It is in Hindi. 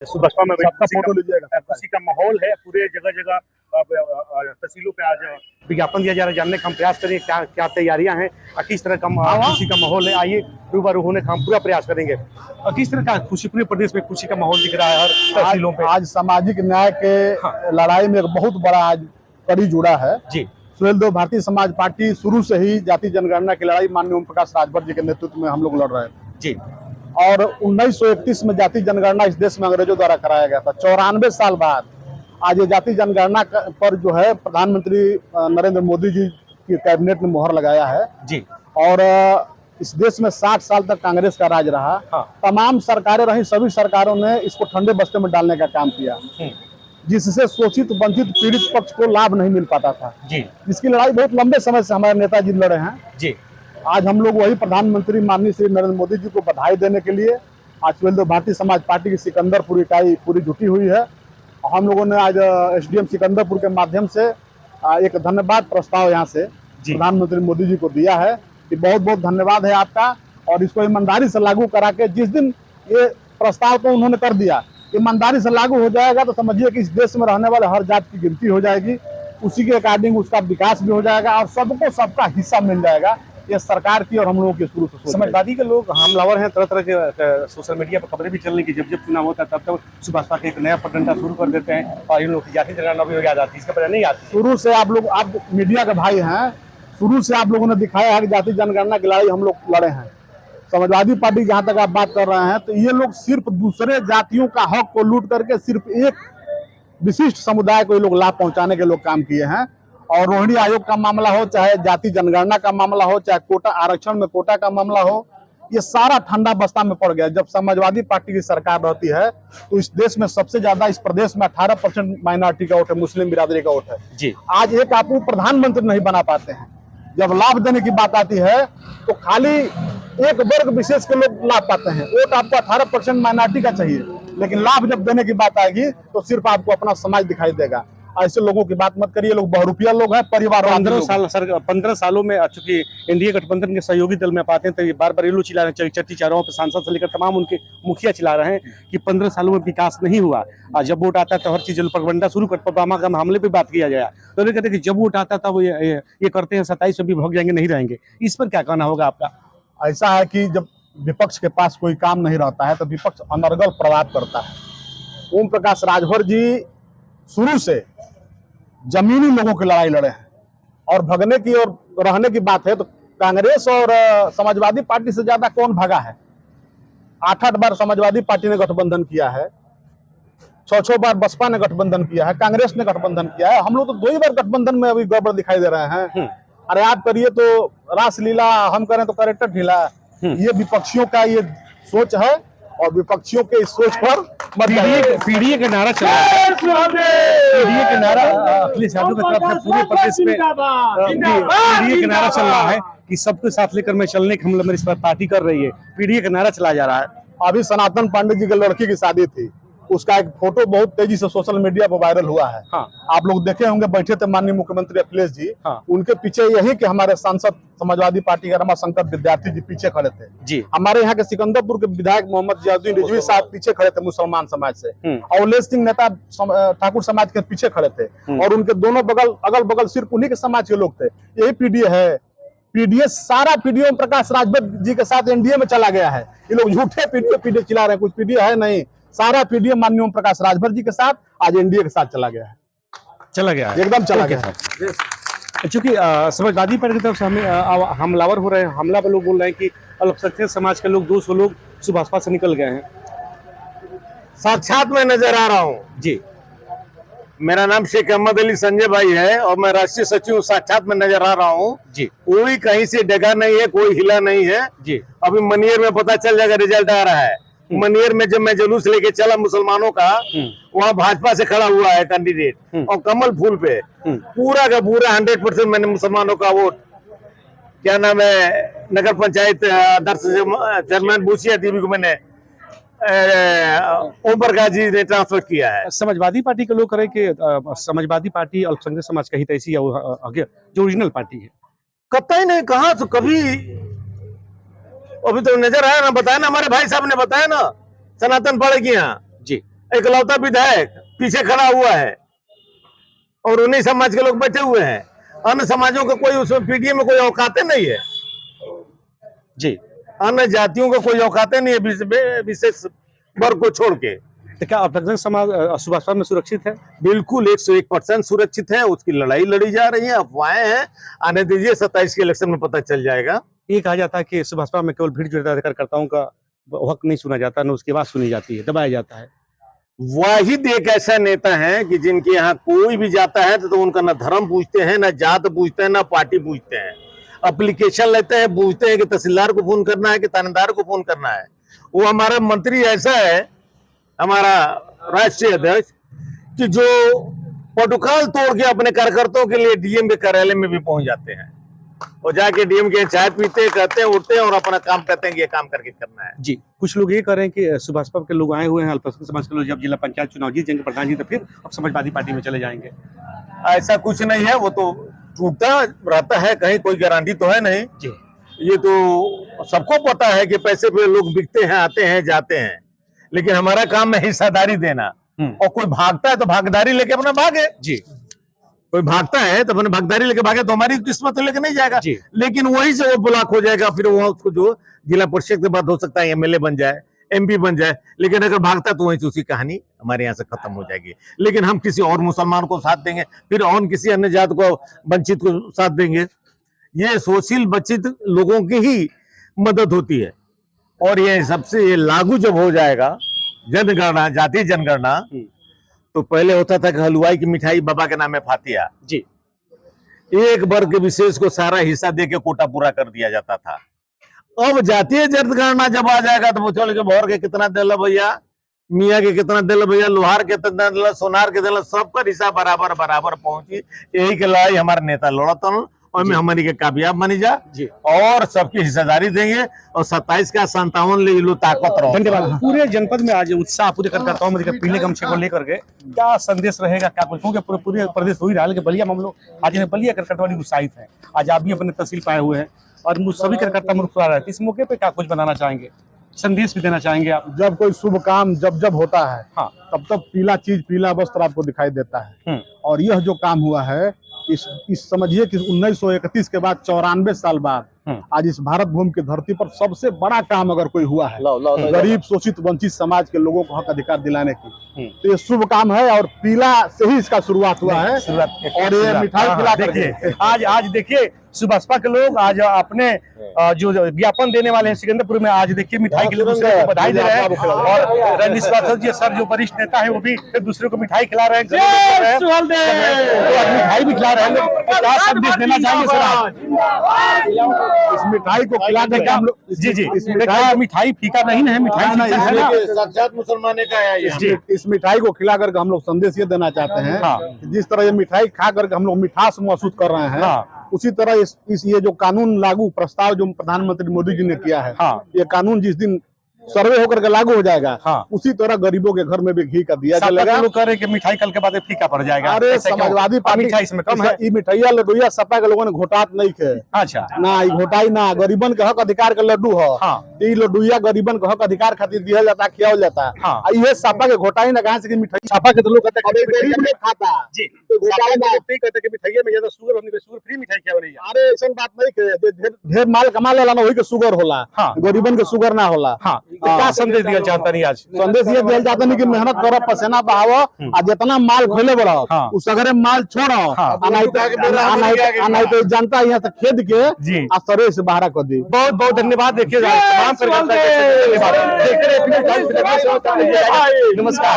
बसपा में सबका फोटो लीजिएगा। खुशी का माहौल है पूरे जगह जगह। तहसीलों पे आज विज्ञापन दिया जा रहा है। जानने का हम प्रयास करेंगे क्या क्या तैयारियां हैं और किस तरह का खुशी का माहौल है। आइए रूबरू होने का हम पूरा प्रयास करेंगे। और किस तरह का खुशी पूरे प्रदेश में खुशी का माहौल दिख रहा है हर तहसीलों पे। आज सामाजिक न्याय के लड़ाई में एक बहुत बड़ा आज कड़ी जुड़ा है जी। सुहेलदेव भारतीय समाज पार्टी शुरू से ही जाति जनगणना की लड़ाई माननीय ओम प्रकाश राजभर जी के नेतृत्व में हम लोग लड़ रहे हैं जी। और 1931 में जाति जनगणना इस देश में अंग्रेजों द्वारा कराया गया था। 94 साल बाद आज ये जाति जनगणना पर जो है प्रधानमंत्री नरेंद्र मोदी जी की कैबिनेट ने मुहर लगाया है जी। और इस देश में 60 साल तक कांग्रेस का राज रहा। तमाम सरकारें रही, सभी सरकारों ने इसको ठंडे बस्ते में डालने का काम किया, जिससे शोषित वंचित पीड़ित पक्ष को लाभ नहीं मिल पाता था जी। इसकी लड़ाई बहुत लंबे समय से हमारे नेताजी लड़े हैं जी। आज हम लोग वही प्रधानमंत्री माननीय श्री नरेंद्र मोदी जी को बधाई देने के लिए आज सुहेलदेव भारतीय समाज पार्टी की सिकंदरपुर इकाई पूरी जुटी हुई है। हम लोगों ने आज एसडीएम सिकंदरपुर के माध्यम से एक धन्यवाद प्रस्ताव यहाँ से प्रधानमंत्री मोदी जी को दिया है कि बहुत बहुत धन्यवाद है आपका, और इसको ईमानदारी से लागू करा के जिस दिन ये प्रस्ताव को उन्होंने कर दिया ईमानदारी से लागू हो जाएगा तो समझिए कि इस देश में रहने वाले हर जाति की गिनती हो जाएगी, उसी के अकॉर्डिंग उसका विकास भी हो जाएगा और सबको सबका हिस्सा मिल जाएगा। ये सरकार की और हम लोगों की शुरू से समाजवादी के लोग हमलावर हैं। तरह तरह के सोशल मीडिया पर खबरें भी चलने की, जब जब चुनाव होता है तब तक सुभाषपा के एक नया प्रडंडा शुरू कर देते हैं और इन लोग की जाति जनगणना भी हो जाती है। इसका पता नहीं आती। शुरू से आप मीडिया के भाई हैं, शुरू से आप लोगों ने दिखाया है कि जाति जनगणना की लड़ाई हम लोग लड़े हैं। समाजवादी पार्टी जहाँ तक आप बात कर रहे हैं तो ये लोग सिर्फ दूसरे जातियों का हक को लूट करके सिर्फ एक विशिष्ट समुदाय को ये लोग लाभ पहुंचाने के लोग काम किए हैं। और रोहिणी आयोग का मामला हो, चाहे जाति जनगणना का मामला हो, चाहे कोटा आरक्षण में कोटा का मामला हो, ये सारा ठंडा बस्ता में पड़ गया। जब समाजवादी पार्टी की सरकार रहती है तो इस देश में सबसे ज्यादा इस प्रदेश में 18% माइनॉरिटी का वोट है, मुस्लिम बिरादरी का वोट है जी। आज एक आप प्रधानमंत्री नहीं बना पाते हैं। जब लाभ देने की बात आती है तो खाली एक वर्ग विशेष के लोग लाभ पाते हैं। वोट आपको 18% माइनॉरिटी का चाहिए, लेकिन लाभ जब देने की बात आएगी तो सिर्फ आपको अपना समाज दिखाई देगा। ऐसे लोगों की बात मत करिए, लोग बहुरूपिया लोग हैं, परिवार। 15 सालों में चूंकि एनडीए गठबंधन के सहयोगी दल में पाते हैं तो ये बार बार चिल्ला रहे हैं, चर्चा चारों पे सांसद से लेकर तमाम उनके मुखिया चिल्ला रहे हैं कि 15 सालों में विकास नहीं हुआ। जब वोट आता है तो हर चीज प्रोपेगेंडा शुरू कर, पलवामा का मामले पे बात किया गया तो कहते हैं कि जब वोट आता था वो ये करते हैं 27 में भी भाग जाएंगे, नहीं रहेंगे। इस पर क्या कहना होगा आपका? ऐसा है कि जब विपक्ष के पास कोई काम नहीं रहता है तो विपक्ष अनर्गल प्रभाव करता है। ओम प्रकाश राजभर जी शुरू से जमीनी लोगों की लड़ाई लड़े हैं और भगने की और रहने की बात है तो कांग्रेस और समाजवादी पार्टी से ज्यादा कौन भागा है। 8-8 बार समाजवादी पार्टी ने गठबंधन किया है, 6-6 बार बसपा ने गठबंधन किया है, कांग्रेस ने गठबंधन किया है। हम लोग तो 2 ही बार गठबंधन में अभी गड़बड़ दिखाई दे रहे हैं। अरे आप करिए तो रासलीला, हम करें तो करेक्टर ढीला। ये विपक्षियों का ये सोच है और विपक्षियों के इस सोच पर पीडीए का नारा चल रहा है। पीडीए का नारा अखिलेश यादव की तरफ से पूरे प्रदेश में पीडीए का नारा चल रहा है कि सबके साथ लेकर मैं चलने की हम इस पर पार्टी कर रही है। पीडीए का नारा चला जा रहा है। अभी सनातन पांडे जी के लड़की की शादी थी, उसका एक फोटो बहुत तेजी से सोशल मीडिया पर वायरल हुआ है। आप लोग देखे होंगे, बैठे थे माननीय मुख्यमंत्री अखिलेश जी। उनके पीछे यही कि हमारे सांसद समाजवादी पार्टी के रमाशंकर विद्यार्थी जी पीछे खड़े थे जी। हमारे यहाँ के सिकंदरपुर के विधायक मोहम्मद जियाउद्दीन रिजवी साहब पीछे खड़े थे मुसलमान समाज से, अवलेश सिंह नेता ठाकुर समाज के पीछे खड़े थे और उनके दोनों बगल अगल बगल सिर्फ उन्हीं के समाज के लोग थे। यही पीडीए है। पीडीए सारा पीडीए ओम प्रकाश राजभर जी के साथ एनडीए में चला गया है। ये लोग झूठे पीडीए चिल्ला रहे हैं, कुछ पीडीए है नहीं। सारा पीडीए माननीय ओम प्रकाश राजभर जी के साथ आज एनडीए के साथ चला गया है, एकदम चला गया है। चूंकि समाजवादी पार्टी की तरफ से हमें हमलावर हो रहे हैं, हमला पर लोग बोल रहे हैं कि अल्पसंख्यक समाज के लोग 200 लोग सुभाषपा से निकल गए हैं। साक्षात मैं नजर आ रहा हूँ जी। मेरा नाम शेख अहमद अली संजय भाई है और मैं राष्ट्रीय सचिव साक्षात में नजर आ रहा हूँ जी। कोई कहीं से डगा नहीं है, कोई हिला नहीं है जी। अभी मनियर में पता चल जाएगा, रिजल्ट आ रहा है। मनियर में जब मैं जुलूस लेके चला मुसलमानों का, वहाँ भाजपा से खड़ा हुआ है कैंडिडेट और कमल फूल पे पूरा का पूरा 100% मैंने मुसलमानों का वोट, क्या नाम है, नगर पंचायत आदर्श चेयरमैन बूसिया देवी को मैंने ओम प्रकाश जी ने ट्रांसफर किया है। समाजवादी पार्टी के लोग करें कि समाजवादी पार्टी अल्पसंख्यक समाज का हित ऐसी है जो ओरिजिनल पार्टी है। कतई नहीं, कहा तो कभी अभी तो नजर आया ना, बताया ना, हमारे भाई साहब ने बताया ना, सनातन पड़े की यहाँ जी। इकलौता विधायक पीछे खड़ा हुआ है और उन्हीं समाज के लोग बैठे हुए हैं। अन्य समाजों का कोई उसमें पीडीए में कोई औकाते नहीं है जी। अन्य जातियों का कोई औकाते नहीं है विशेष वर्ग को छोड़ के। तो क्या अपना समाज सुभाष में सुरक्षित है? बिल्कुल 101% सुरक्षित है। उसकी लड़ाई लड़ी जा रही है, अफवाहें हैं, आने दीजिए 27 के इलेक्शन में पता चल जाएगा। ये कहा जाता है कि सुभाष में केवल भीड़ जुड़ता कार्यकर्ताओं का हक नहीं सुना जाता, न उसकी बात सुनी जाती है, दबाया जाता है। वाहिद एक ऐसा नेता है कि जिनके यहाँ कोई भी जाता है तो उनका ना धर्म पूछते हैं, ना जात पूछते हैं, ना पार्टी पूछते हैं। एप्लीकेशन लेते हैं, पूछते हैं कि तहसीलदार को फोन करना है कि थानेदार को फोन करना है। वो हमारा मंत्री ऐसा है, हमारा राष्ट्रीय अध्यक्ष, कि जो प्रोटोकॉल तोड़ के अपने कार्यकर्ताओं के लिए डीएम के कार्यालय में भी पहुंच जाते हैं और जाके डीएम के चाय पीते, कहते हैं, उठते हैं और अपना काम करते हैं कि ये काम करके करना है। जी। कुछ लोग ये कह रहे हैं कि सुभाष के लोग आए हुए हैं, अल्पसंख्यक समाज के लोग जब जिला पंचायत चुनाव जीत जाएंगे प्रधान जी तो फिर अब समाजवादी पार्टी में चले जाएंगे। ऐसा कुछ नहीं है, वो तो टूटता रहता है, कहीं कोई गारंटी तो है नहीं जी। ये तो सबको पता है कि पैसे पे लोग बिकते हैं, आते हैं, जाते हैं, लेकिन हमारा काम है हिस्सेदारी देना। और कोई भागता है तो भागीदारी लेके अपना भागे जी। कोई भागता है तो अपने भागीदारी लेके भागे तो हमारी किस्मत तो लेके नहीं जाएगा जी। लेकिन वहीं से वो ब्लॉक हो जाएगा। फिर वो उसको जो जिला परिषद के बाद हो सकता है एमएलए बन जाए, एमपी बन जाए, लेकिन अगर भागता तो वहीं से उसकी कहानी हमारे यहाँ से खत्म हो जाएगी। लेकिन हम किसी और मुसलमान को साथ देंगे, फिर और किसी अन्य जात को वंचित को साथ देंगे। ये शोषित वंचित लोगों की ही मदद होती है। और ये सबसे ये लागू जब हो जाएगा जनगणना, जाति जनगणना, तो पहले होता था कि हलवाई की मिठाई बाबा के नाम में फातिया जी। एक वर्ग के विशेष को सारा हिस्सा दे के कोटा पूरा कर दिया जाता था। अब जातीय जनगणना जब आ जाएगा तो पूछो कि भौर के कितना दिल भैया, मियाँ के कितना दिल भैया, लोहार के कितना दिल, सोनार के दिल, सबका हिस्सा बराबर बराबर पहुंची। यही के लड़ाई हमारे नेता लड़तन और में हमारी के कामयाब बनी जा जी। और सबकी हिस्सेदारी देंगे और 27 का 57 ले लो ताकत रहो। धन्यवाद। पूरे जनपद में आज उत्साह पूरे कार्यकर्ताओं में पीले गमछे को लेकर के क्या संदेश रहेगा, क्या कुछ? क्योंकि पूरे प्रदेश हो ही रहा है, लेकिन बलिया में हम लोग आज बलिया कार्यकर्ता बड़ी उत्साहित है। आज आप भी अपने तहसील पाए हुए हैं और सभी कार्यकर्ता मुस्कुरा रहे थे। इस मौके पे क्या कुछ बनाना चाहेंगे, संदेश भी देना चाहेंगे आप? जब कोई शुभ काम जब होता है, हाँ, तब तब पीला चीज, पीला वस्त्र आपको दिखाई देता है। और यह जो काम हुआ है, इस समझिए कि 1931 के बाद 94 साल बाद आज इस भारत भूमि की धरती पर सबसे बड़ा काम अगर कोई हुआ है गरीब शोषित वंचित समाज के लोगों को हक अधिकार दिलाने की, तो ये शुभ काम है। और पीला से ही इसका शुरुआत हुआ है। और ये मिठाई खिला देखिए आज देखिए सुभाषपा के लोग आज अपने जो ज्ञापन देने वाले हैं सिकंदरपुर में, आज देखिए मिठाई के लिए दूसरे को बधाई दे रहे हैं। और रणजीत श्रीवास्तव जी सर जो वरिष्ठ नेता है वो भी दूसरे को मिठाई खिला रहे हैं, मिठाई भी खिला रहे हैं। क्या संदेश देना चाहेंगे सर आप? इस मिठाई को खिला करके हम लोग जी मिठाई फीका नहीं है, मिठाई साक्षात मुसलमाने का है। इस मिठाई को खिला करके हम लोग संदेश ये देना चाहते हैं, जिस तरह ये मिठाई खा करके हम लोग मिठास महसूस कर रहे हैं, उसी तरह इस ये जो कानून लागू प्रस्ताव जो प्रधानमंत्री मोदी जी ने किया है, ये कानून जिस दिन सर्वे होकर के लागू हो जाएगा, उसी तरह गरीबों के घर में भी घी का दिया जाएगा। लोग कह रहे कि मिठाई कल के बाद फीका पड़ जाएगा। अरे समाजवादी पार्टी मिठाई इसमें कम है। ये मिठाइया लड्डुया सपा के लोगों ने घोटात नहीं खे। अच्छा ना ये घोटाई ना, गरीबन के हक अधिकार के लड्डू है। ये लड्डुया गरीबन के हक अधिकार खातिर दिया जाता, खियावल जाता है। ये सपा के घोटाई ना, कहाँ से मिठाई सपा के तो लोग कहते हैं खाता जी, कहते मिठाइया में ज्यादा शुगर होने के शुगर फ्री मिठाई खिया रही है। अरे ऐसा बात नहीं खे, ढेर माल कमा लेला ना वही के शुगर होला, गरीबन के शुगर ना होला। क्या संदेश दिया चाहता नहीं? आज संदेश ये दिया जाता नहीं कि मेहनत करो, पसीना बहाओ, और जितना माल खोले बढ़ाओ उस अगर माल छोड़ो, तो जनता यहाँ से खेद के सरे से बाहर कर दी। बहुत बहुत धन्यवाद। देखिए तमाम नमस्कार।